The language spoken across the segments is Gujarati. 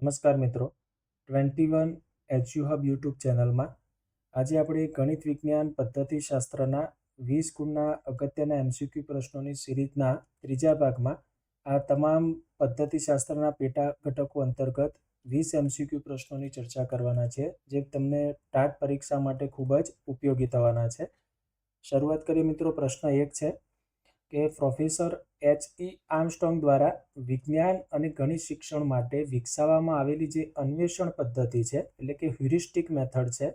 નમસ્કાર મિત્રો, 21 એચયુ હબ યુટ્યુબ ચેનલમાં આજે આપણે ગણિત વિજ્ઞાન પદ્ધતિશાસ્ત્રના 20 ગુણના અગત્યના એમસીક્યુ પ્રશ્નોની સિરીઝના ત્રીજા ભાગમાં આ તમામ પદ્ધતિશાસ્ત્રના પેટા ઘટકો અંતર્ગત 20 એમસીક્યુ પ્રશ્નોની ચર્ચા કરવાના છે, જે તમને ટાટ પરીક્ષા માટે ખૂબ જ ઉપયોગી થવાના છે. શરૂઆત કરીએ મિત્રો. પ્રશ્ન 1 છે કે પ્રોફેસર H.E. આર્મસ્ટ્રોંગ દ્વારા વિજ્ઞાન અને ગણિત શિક્ષણ માટે વિકસાવવામાં આવેલી જે અન્વેષણ પદ્ધતિ છે, એટલે કે હ્યુરિસ્ટિક મેથડ છે,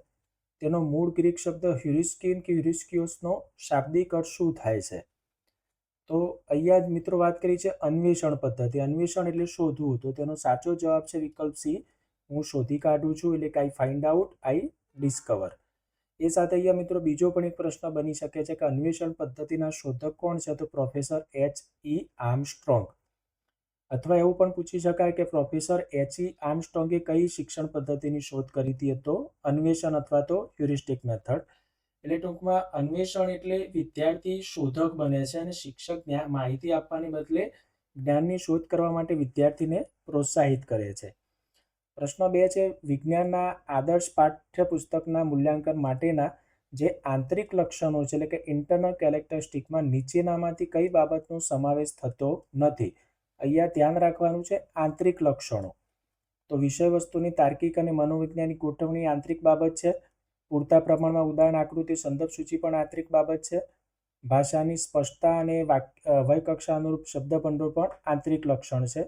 તેનો મૂળ ગ્રીક શબ્દ હ્યુરિસ્કિન કે હ્યુરિસ્કિયોસનો શાબ્દિક અર્થ શું થાય છે? તો અહીંયા જ મિત્રો વાત કરી છે અન્વેષણ પદ્ધતિ. અન્વેષણ એટલે શોધવું, તો તેનો સાચો જવાબ છે વિકલ્પ સી, હું શોધી કાઢું છું, એટલે કે આઈ ફાઇન્ડ આઉટ, આઈ ડિસ્કવર. એ સાથે અહીંયા મિત્રો બીજો પણ એક પ્રશ્ન બની શકે છે કે અન્વેષણ પદ્ધતિના શોધક કોણ છે? તો પ્રોફેસર H.E. આર્મસ્ટ્રોંગ. અથવા એવું પણ પૂછી શકાય કે પ્રોફેસર H.E. આર્મસ્ટ્રોંગે કઈ શિક્ષણ પદ્ધતિની શોધ કરી હતી? તો અન્વેષણ અથવા તો હ્યુરિસ્ટિક મેથડ. એટલે ટૂંકમાં અન્વેષણ એટલે વિદ્યાર્થી શોધક બને છે અને શિક્ષક માહિતી આપવાને બદલે જ્ઞાનની શોધ કરવા માટે વિદ્યાર્થીને પ્રોત્સાહિત કરે છે. પ્રશ્ન 2 છે વિજ્ઞાનના આદર્શ પાઠ્યપુસ્તકના મૂલ્યાંકન માટેના જે આંતરિક લક્ષણો છે, એટલે કે ઇન્ટરનલ કેરેક્ટરિસ્ટિકમાં નીચેનામાંથી કઈ બાબતનો સમાવેશ થતો નથી? અહીંયા ધ્યાન રાખવાનું છે આંતરિક લક્ષણો. તો વિષય વસ્તુની તાર્કિક અને મનોવૈજ્ઞાનિક ગોઠવણી આંતરિક બાબત છે. પૂરતા પ્રમાણમાં ઉદાહરણ, આકૃતિ, સંદર્ભ સૂચિ પણ આંતરિક બાબત છે. ભાષાની સ્પષ્ટતા અને વયકક્ષા અનુરૂપ શબ્દભંડોળ પણ આંતરિક લક્ષણ છે.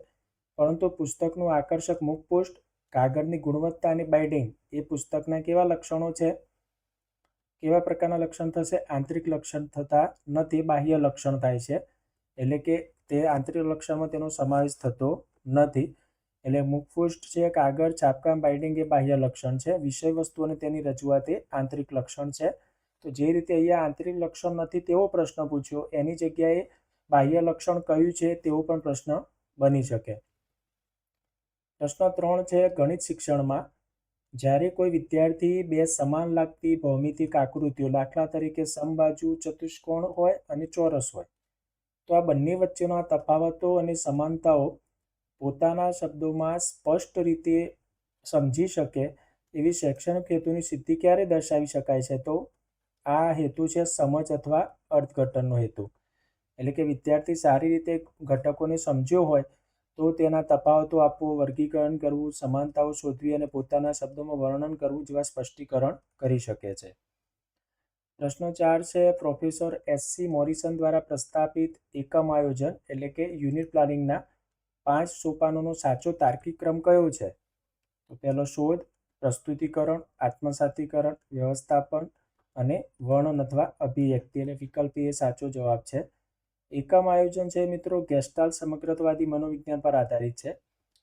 પરંતુ પુસ્તકનું આકર્ષક મુખપૃષ્ઠ, કાગળની ગુણવત્તા અને બાઇન્ડિંગ એ પુસ્તકના કેવા લક્ષણો છે? કેવા પ્રકારના લક્ષણ થશે? આંતરિક લક્ષણ થતા નથી, બાહ્ય લક્ષણ થાય છે. એટલે કે તે આંતરિક લક્ષણમાં તેનો સમાવેશ થતો નથી. એટલે મુખપૃષ્ઠ છે, કાગળ, છાપકામ, બાઇન્ડિંગ એ બાહ્ય લક્ષણ છે. વિષય વસ્તુ અને તેની રજૂઆત એ આંતરિક લક્ષણ છે. તો જે રીતે અહીંયા આંતરિક લક્ષણ નથી તેવો પ્રશ્ન પૂછ્યો, એની જગ્યાએ બાહ્ય લક્ષણ કયું છે તેવો પણ પ્રશ્ન બની શકે. પ્રશ્ન 3 છે ગણિત શિક્ષણમાં જ્યારે કોઈ વિદ્યાર્થી બે સમાન લાગતી ભૌમિતિક આકૃતિઓ, દાખલા તરીકે સમબાજુ ચતુષ્કોણ હોય અને ચોરસ હોય, તો આ બંને વચ્ચેનો તફાવતો અને સમાનતાઓ પોતાના શબ્દોમાં સ્પષ્ટ રીતે સમજી શકે એવી શૈક્ષણિક હેતુની સિદ્ધિ ક્યારે દર્શાવી શકાય છે? તો આ હેતુ છે સમજ અથવા અર્થઘટનનો હેતુ. એટલે કે વિદ્યાર્થી સારી રીતે ઘટકોને સમજ્યો હોય તો તેના તફાવતો આપવો, વર્ગીકરણ કરવું, સમાનતાઓ શોધવી અને પોતાના શબ્દોમાં વર્ણન કરવું જેવા સ્પષ્ટીકરણ કરી શકે છે. પ્રશ્ન 4 છે પ્રોફેસર S.C. મોરિસન દ્વારા પ્રસ્તાપિત એકમ આયોજન એટલે કે યુનિટ પ્લાનિંગના 5 સોપાનોનો સાચો તાર્કિક ક્રમ કયો છે? તો પહેલો શોધ, પ્રસ્તુતિકરણ, આત્મસાતીકરણ, વ્યવસ્થાપન અને વર્ણન અથવા અભિવ્યક્તિ. એટલે વિકલ્પ એ સાચો જવાબ છે. એકમ આયોજન છે મિત્રો ગેસ્ટાલ્ટ સમગ્રતાવાદી મનોવિજ્ઞાન પર આધારિત છે,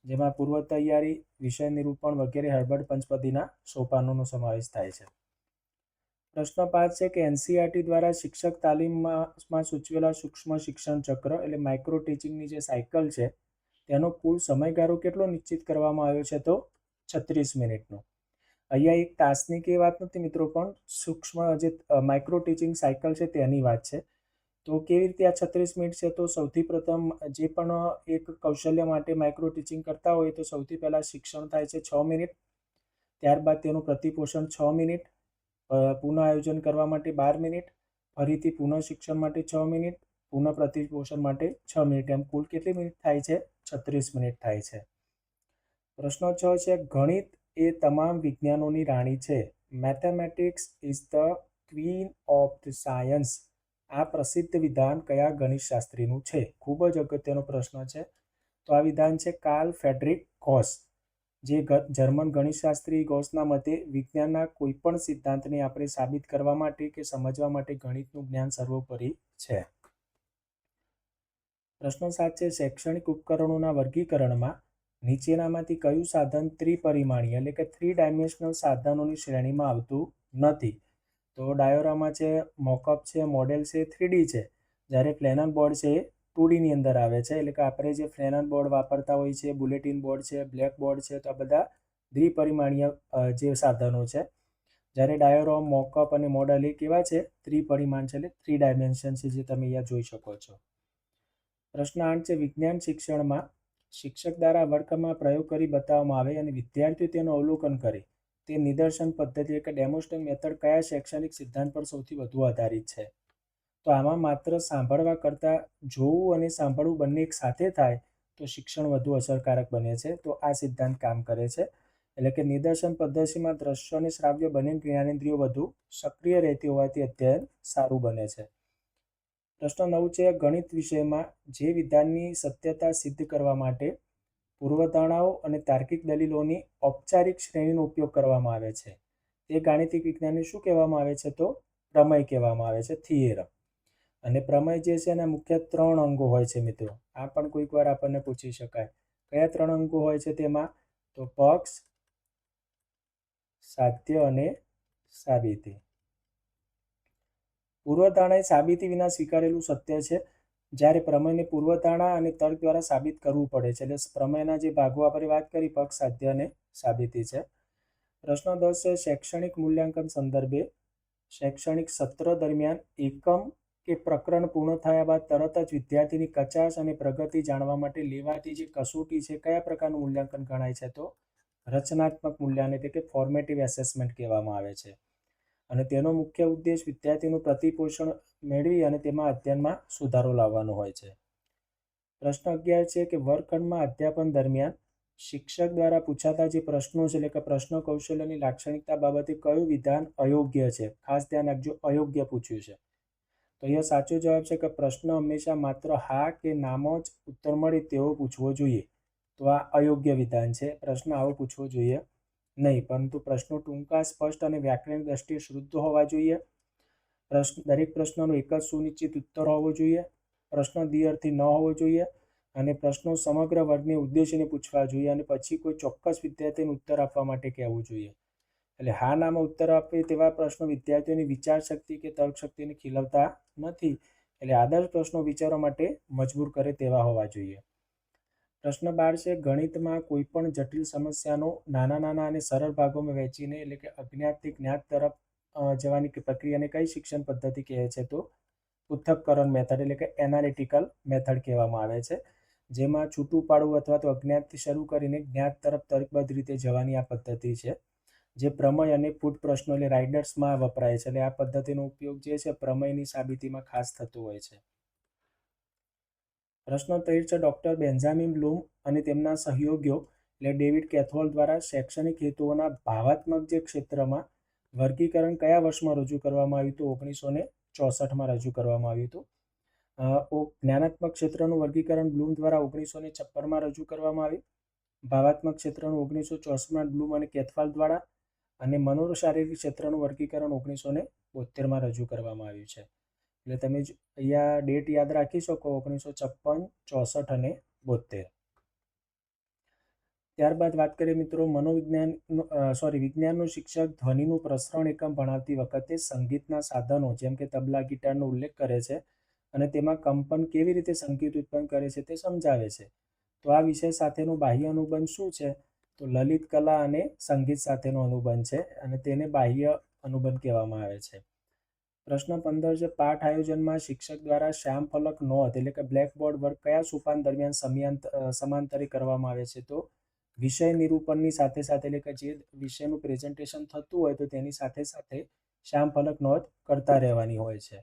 જેમાં પૂર્વ તૈયારી, વિષય નિરૂપણ વગેરે હર્બર્ટ પંચપદીના સોપાનોનો સમાવેશ થાય છે. પ્રશ્ન 5 છે કે એનસીઈઆરટી દ્વારા શિક્ષક તાલીમમાં સૂચવેલા સૂક્ષ્મ શિક્ષણ ચક્ર એટલે માઇક્રો ટીચિંગની જે સાયકલ છે તેનો કુલ સમયગાળો કેટલો નિશ્ચિત કરવામાં આવ્યો છે? તો 36 મિનિટનો. અહીંયા એક તાસની કે વાત નથી મિત્રો, પણ સૂક્ષ્મ જે માઇક્રો ટીચિંગ સાયકલ છે તેની વાત છે. તો કેવી રીતે આ 36 મિનિટ છે? તો સૌથી પ્રથમ જે પણ એક કૌશલ્ય માટે માઇક્રો ટીચિંગ કરતા હોય તો સૌથી પહેલાં શિક્ષણ થાય છે 6 મિનિટ, ત્યારબાદ તેનું પ્રતિપોષણ 6 મિનિટ, પુનઃ આયોજન કરવા માટે 12 મિનિટ, ફરીથી પુનઃ શિક્ષણ માટે 6 મિનિટ, પુનઃ પ્રતિપોષણ માટે 6 મિનિટ, એમ કુલ કેટલી મિનિટ થાય છે? 36 મિનિટ થાય છે. પ્રશ્ન 6 છે ગણિત એ તમામ વિજ્ઞાનોની રાણી છે. Mathematics is the queen of the science. આ પ્રસિદ્ધ વિધાન કયા ગણિતશાસ્ત્રીનું છે? ખૂબ જ અગત્યનો પ્રશ્ન છે. તો આ વિધાન છે કાર્લ ફ્રેડરિક ગોસ. જે જર્મન ગણિતશાસ્ત્રી ગોસના મતે વિજ્ઞાનના કોઈ પણ સિદ્ધાંતને આપણે સાબિત કરવા માટે કે સમજવા માટે ગણિતનું જ્ઞાન સર્વોપરી છે. પ્રશ્ન 7 છે શૈક્ષણિક ઉપકરણોના વર્ગીકરણમાં નીચેનામાંથી કયું સાધન ત્રિપરિમાણીય એટલે કે 3 ડાયમેન્શનલ સાધનોની શ્રેણીમાં આવતું નથી? તો ડાયોરામા છે, મોકઅપ છે, મોડેલ છે, 3D છે. જ્યારે ફ્લેનન બોર્ડ છે એ 2Dની અંદર આવે છે. એટલે કે આપણે જે ફ્લેનન બોર્ડ વાપરતા હોય છે, બુલેટિન બોર્ડ છે, બ્લેક બોર્ડ છે, તો આ બધા દ્વિપરિમાણીય જે સાધનો છે. જ્યારે ડાયોરામ, મોકઅપ અને મોડેલ એ કેવા છે? ત્રિપરિમાણ છે, એટલે 3 ડાયમેન્શન છે, જે તમે અહીંયા જોઈ શકો છો. પ્રશ્ન 8 છે વિજ્ઞાન શિક્ષણમાં શિક્ષક દ્વારા વર્ગમાં પ્રયોગ કરી બતાવવામાં આવે અને વિદ્યાર્થીઓ તેનું અવલોકન કરે. તે નિદર્શન પદ્ધતિ કે ડેમોન્સ્ટ્રેશન મેથડ કયા શૈક્ષણિક સિદ્ધાંત પર સૌથી વધુ આધારિત છે? તો આમાં માત્ર સાંભળવા કરતાં જોવું અને સાંભળવું બંને એક સાથે થાય તો શિક્ષણ વધુ અસરકારક બને છે. તો આ સિદ્ધાંત કામ કરે છે. એટલે કે નિદર્શન પદ્ધતિમાં દ્રશ્ય અને શ્રાવ્ય બંને જ્ઞાનેન્દ્રિયો વધુ સક્રિય રહેતી હોવાથી અધ્યયન સારું બને છે. પ્રશ્ન 9 છે, ગણિત વિષયમાં જે વિધાનની સત્યતા સિદ્ધ કરવા માટે પૂર્વધારણાઓ અને તાર્કિક દલીલોની ઔપચારિક શ્રેણીનો ઉપયોગ કરવામાં આવે છે તે ગાણિતિક વિજ્ઞાનને શું કહેવામાં આવે છે? તો પ્રમેય કહેવામાં આવે છે, થિયરમ. અને પ્રમેય જે છે એના મુખ્ય 3 અંગો હોય છે મિત્રો. આ પણ કોઈક વાર આપણને પૂછી શકાય. કયા 3 અંગો હોય છે તેમાં? તો પક્ષ, સાધ્ય અને સાબિતી. પૂર્વધારણા એ સાબિતી વિના સ્વીકારેલું સત્ય છે, જ્યારે પ્રમેયને પૂર્વધારણા અને તર્ક દ્વારા સાબિત કરવું પડે છે. એટલે પ્રમેયના જે ભાગો આપણે વાત કરી, પક્ષ, સાધ્ય અને સાબિતી છે. પ્રશ્ન 10 છે, શૈક્ષણિક મૂલ્યાંકન સંદર્ભે શૈક્ષણિક સત્ર દરમિયાન એકમ કે પ્રકરણ પૂર્ણ થયા બાદ તરત જ વિદ્યાર્થીની કચાશ અને પ્રગતિ જાણવા માટે લેવાતી જે કસોટી છે કયા પ્રકારનું મૂલ્યાંકન ગણાય છે? તો રચનાત્મક મૂલ્યાંકન એટલે કે ફોર્મેટિવ એસેસમેન્ટ કહેવામાં આવે છે. અને તેનો મુખ્ય ઉદ્દેશ વિદ્યાર્થીનું પ્રતિપોષણ મેળવી અને તેમાં અધ્યયનમાં સુધારો લાવવાનો હોય છે. પ્રશ્ન 11 છે કે વર્ગખંડમાં અધ્યાપન દરમિયાન શિક્ષક દ્વારા પૂછાતા જે પ્રશ્નો છે એટલે કે પ્રશ્ન કૌશલ્યની લાક્ષણિકતા બાબતે કયું વિધાન અયોગ્ય છે? ખાસ ધ્યાન રાખજો, અયોગ્ય પૂછ્યું છે. તો અહીંયા સાચો જવાબ છે કે પ્રશ્ન હંમેશા માત્ર હા કે નામાં જ ઉત્તર મળે તેવો પૂછવો જોઈએ. તો આ અયોગ્ય વિધાન છે. પ્રશ્ન આવો પૂછવો જોઈએ નહીં, પરંતુ પ્રશ્નો ટૂંકા, સ્પષ્ટ અને વ્યાકરણની દ્રષ્ટિએ શુદ્ધ હોવા જોઈએ. દરેક પ્રશ્નનો એક જ સુનિશ્ચિત ઉત્તર હોવો જોઈએ. પ્રશ્ન દ્વિઅર્થી ન હોવો જોઈએ અને પ્રશ્નો સમગ્ર વર્ગને ઉદ્દેશીને પૂછવા જોઈએ અને પછી કોઈ ચોક્કસ વિદ્યાર્થીને ઉત્તર આપવા માટે કહેવું જોઈએ. એટલે હા નામાં ઉત્તર આપે તેવા પ્રશ્નો વિદ્યાર્થીઓની વિચાર શક્તિ કે તર્ક શક્તિને ખીલવતા નથી. એટલે આદર્શ પ્રશ્નો વિચારવા માટે મજબૂર કરે તેવા હોવા જોઈએ. પ્રશ્ન 12 છે, ગણિતમાં કોઈ પણ જટિલ સમસ્યાનો નાના અને સરળ ભાગોમાં વહેંચીને એટલે કે અજ્ઞાતથી જ્ઞાત તરફ જવાની પ્રક્રિયાને કઈ શિક્ષણ પદ્ધતિ કહે છે? તો પૃથક્કરણ મેથડ એટલે કે એનાલિટિકલ મેથડ કહેવામાં આવે છે, જેમાં છૂટું પાડવું અથવા તો અજ્ઞાતથી શરૂ કરીને જ્ઞાત તરફ તર્કબદ્ધ રીતે જવાની આ પદ્ધતિ છે, જે પ્રમેય અને ફૂટ પ્રશ્નો એટલે રાઇડર્સમાં વપરાય છે. એટલે આ પદ્ધતિનો ઉપયોગ જે છે પ્રમેયની સાબિતીમાં ખાસ થતો હોય છે. પ્રશ્ન 13 છે, ડૉક્ટર બેન્જામિન બ્લૂમ અને તેમના સહયોગીઓ એટલે ડેવિડ કેથવોલ દ્વારા શૈક્ષણિક હેતુઓના ભાવાત્મક જે ક્ષેત્રમાં વર્ગીકરણ કયા વર્ષમાં રજૂ કરવામાં આવ્યું હતું? 1964માં રજૂ કરવામાં આવ્યું હતું. જ્ઞાનાત્મક ક્ષેત્રનું વર્ગીકરણ બ્લૂમ દ્વારા 1956માં રજૂ કરવામાં આવ્યું. ભાવાત્મક ક્ષેત્રનું 1964માં બ્લૂમ અને કેથવાલ દ્વારા, અને મનોશારીરિક ક્ષેત્રનું વર્ગીકરણ 1972માં રજૂ કરવામાં આવ્યું છે. એટલે તમે અહીંયા ડેટ યાદ રાખી શકો, 1956, 64 અને 72. ત્યારબાદ વાત કરીએ મિત્રો વિજ્ઞાનનું શિક્ષક ધ્વનિનું પ્રસરણ એકમ ભણાવતી વખતે સંગીતના સાધનો જેમ કે તબલા, ગિટારનો ઉલ્લેખ કરે છે અને તેમાં કંપન કેવી રીતે સંગીત ઉત્પન્ન કરે છે તે સમજાવે છે. તો આ વિષય સાથેનો બાહ્ય અનુબંધ શું છે? તો લલિત કલા અને સંગીત સાથેનો અનુબંધ છે અને તેને બાહ્ય અનુબંધ કહેવામાં આવે છે. પ્રશ્ન 15 છે, પાઠ આયોજનમાં શિક્ષક દ્વારા શ્યામફલક નોંધ એટલે કે બ્લેકબોર્ડ વર્ક કયા સોપાન દરમિયાન સમાંતરે કરવામાં આવે છે? તો વિષય નિરૂપણની સાથે એટલે કે જે વિષયનું પ્રેઝન્ટેશન થતું હોય તો તેની સાથે શ્યામફલક નોંધ કરતા રહેવાની હોય છે.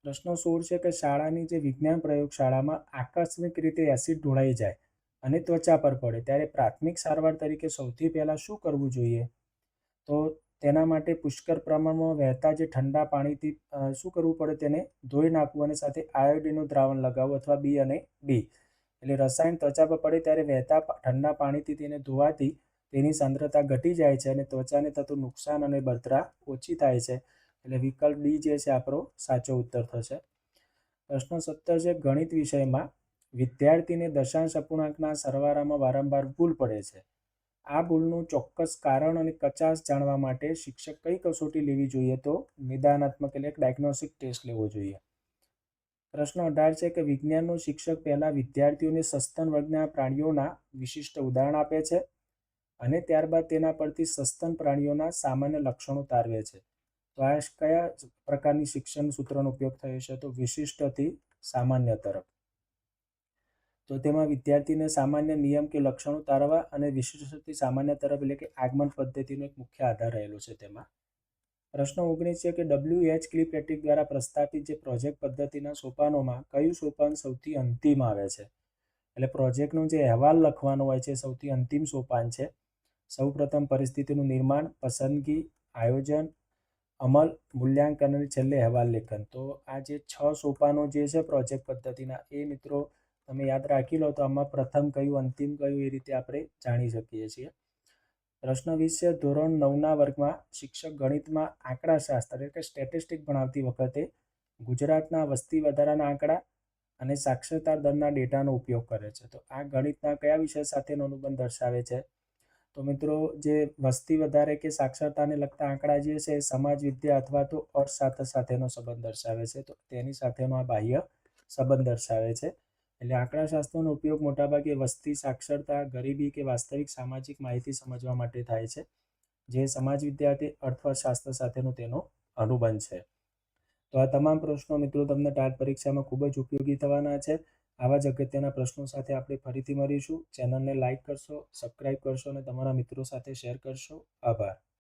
પ્રશ્ન 16 છે કે શાળાની જે વિજ્ઞાન પ્રયોગશાળામાં આકસ્મિક રીતે એસિડ ઢોળાઈ જાય અને ત્વચા પર પડે ત્યારે પ્રાથમિક સારવાર તરીકે સૌથી પહેલાં શું કરવું જોઈએ? તો તેના માટે પુષ્કળ પ્રમાણમાં વહેતા જે ઠંડા પાણીથી શું કરવું પડે? તેને ધોઈ નાખવું અને સાથે આયોડિનનું દ્રાવણ લગાવવું અથવા બી અને ડી. એટલે રસાયણ ત્વચા પર પડે ત્યારે વહેતા ઠંડા પાણીથી તેને ધોવાથી તેની સાંદ્રતા ઘટી જાય છે અને ત્વચાને થતું નુકસાન અને બળતરા ઓછી થાય છે. એટલે વિકલ્પ ડી જે છે આપણો સાચો ઉત્તર થશે. પ્રશ્ન 17 છે, ગણિત વિષયમાં વિદ્યાર્થીને દશાંશ અપૂર્ણાંકના સરવાળામાં વારંવાર ભૂલ પડે છે. આ ભૂલનું ચોક્કસ કારણ અને કચાશ જાણવા માટે શિક્ષક કઈ કસોટી લેવી જોઈએ? તો નિદાનાત્મક એટલે ડાયગ્નોસ્ટિક ટેસ્ટ લેવો જોઈએ. પ્રશ્ન 18 છે કે વિજ્ઞાનનો શિક્ષક પહેલા વિદ્યાર્થીઓને સસ્તન વર્ગના પ્રાણીઓના વિશિષ્ટ ઉદાહરણ આપે છે અને ત્યારબાદ તેના પરથી સસ્તન પ્રાણીઓના સામાન્ય લક્ષણો તારવે છે. તો આ કયા પ્રકારની શિક્ષણ સૂત્રનો ઉપયોગ થયો છે? તો વિશિષ્ટથી સામાન્ય તરફ. તો તેમાં વિદ્યાર્થીને સામાન્ય નિયમ કે લક્ષણો તારવા અને વિશિષ્ટથી સામાન્ય તરફ એટલે કે આગમન પદ્ધતિનો એક મુખ્ય આધાર રહેલો છે તેમાં. પ્રશ્ન 19 છે કે WH કિલપેટ્રિક દ્વારા પ્રસ્તાવિત જે પ્રોજેક્ટ પદ્ધતિના સોપાનોમાં કયું સોપાન સૌથી અંતિમ આવે છે? એટલે પ્રોજેક્ટનો જે અહેવાલ લખવાનો હોય છે સૌથી અંતિમ સોપાન છે. સૌપ્રથમ પરિસ્થિતિનું નિર્માણ, પસંદગી, આયોજન, અમલ, મૂલ્યાંકન અને છેલ્લે અહેવાલ લેખન. તો આ જે 6 સોપાનો જે છે પ્રોજેક્ટ પદ્ધતિના, એ મિત્રો તમે યાદ રાખી લો તો આમાં પ્રથમ કયું, અંતિમ કયું, એ રીતે આપણે જાણી શકીએ છીએ. પ્રશ્ન 20 છે ધોરણ 9ના વર્ગમાં શિક્ષક ગણિતમાં આંકડાશાસ્ત્ર એટલે કે સ્ટેટિસ્ટિક ભણાવતી વખતે ગુજરાતના વસ્તી વધારાના આંકડા અને સાક્ષરતા દરના ડેટાનો ઉપયોગ કરે છે. તો આ ગણિતના કયા વિષય સાથેનો અનુબંધ દર્શાવે છે? તો મિત્રો જે વસ્તી વધારે કે સાક્ષરતાને લગતા આંકડા જે છે એ સમાજ વિદ્યા અથવા તો અર્થશાસ્ત્ર સાથેનો સંબંધ દર્શાવે છે. તો તેની સાથેનો આ બાહ્ય સંબંધ દર્શાવે છે. એટલે આંકડાશાસ્ત્રનો ઉપયોગ મોટાભાગે વસ્તી, સાક્ષરતા, ગરીબી કે વાસ્તવિક સામાજિક માહિતી સમજવા માટે થાય છે, જે સમાજ વિદ્યા કે અર્થશાસ્ત્ર સાથેનો તેનો અનુબંધ છે. તો આ તમામ પ્રશ્નો મિત્રો તમને ટાટ પરીક્ષામાં ખૂબ જ ઉપયોગી થવાના છે. આવા જ અગત્યના પ્રશ્નો સાથે આપણે ફરીથી મળીશું. ચેનલને લાઇક કરશો, સબસ્ક્રાઇબ કરશો અને તમારા મિત્રો સાથે શેર કરશો. આભાર.